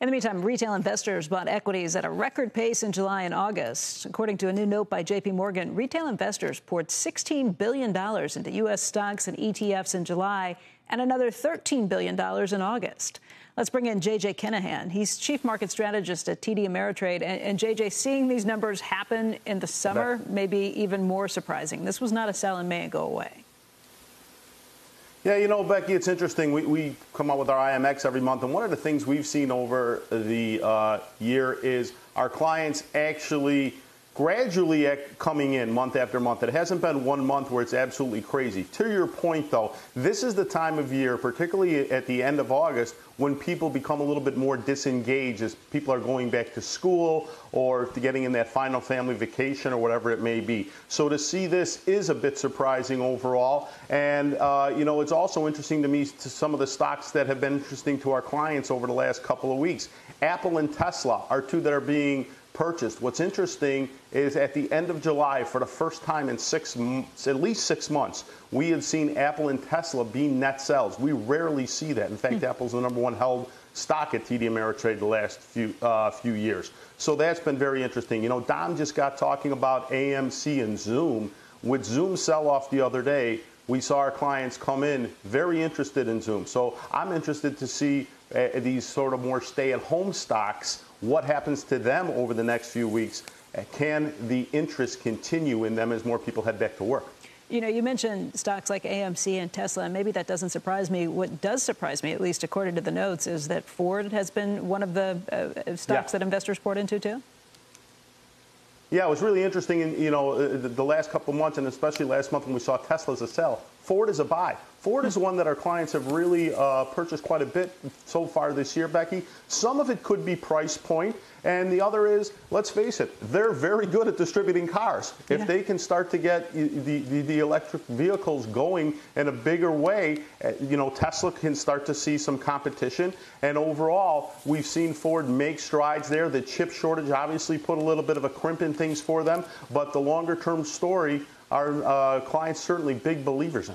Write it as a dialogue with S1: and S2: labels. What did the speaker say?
S1: In the meantime, retail investors bought equities at a record pace in July and August. According to a new note by J.P. Morgan, retail investors poured $16 billion into U.S. stocks and ETFs in July and another $13 billion in August. Let's bring in J.J. Kinahan. He's chief market strategist at TD Ameritrade. And J.J., seeing these numbers happen in the summer may be even more surprising. This was not a sell in May and go away.
S2: Yeah, you know, Becky, it's interesting. We come out with our IMX every month, and one of the things we've seen over the year is our clients actually gradually coming in month after month. It hasn't been one month where it's absolutely crazy. To your point, though, this is the time of year, particularly at the end of August, when people become a little bit more disengaged as people are going back to school or getting in that final family vacation or whatever it may be. So to see this is a bit surprising overall. And, you know, it's also interesting to me to some of the stocks that have been interesting to our clients over the last couple of weeks. Apple and Tesla are two that are being purchased. What's interesting is at the end of July, for the first time in at least 6 months, we had seen Apple and Tesla be net sells. We rarely see that. In fact, Apple's the #1 held stock at TD Ameritrade the last few years. So that's been very interesting. You know, Dom just got talking about AMC and Zoom. With Zoom sell-off the other day, we saw our clients come in very interested in Zoom. So I'm interested to see these sort of more stay-at-home stocks, what happens to them over the next few weeks. Can the interest continue in them as more people head back to work?
S1: You know, you mentioned stocks like AMC and Tesla, and maybe that doesn't surprise me. What does surprise me, at least according to the notes, is that Ford has been one of the stocks that investors poured into, too?
S2: Yeah, it was really interesting in, you know, the last couple of months, and especially last month when we saw Tesla as a sell. Ford is a buy. Ford is one that our clients have really purchased quite a bit so far this year, Becky. Some of it could be price point, and the other is, let's face it, they're very good at distributing cars. Yeah. If they can start to get the electric vehicles going in a bigger way, you know, Tesla can start to see some competition. And overall, we've seen Ford make strides there. The chip shortage obviously put a little bit of a crimp in things for them, but the longer-term story, our clients certainly big believers in.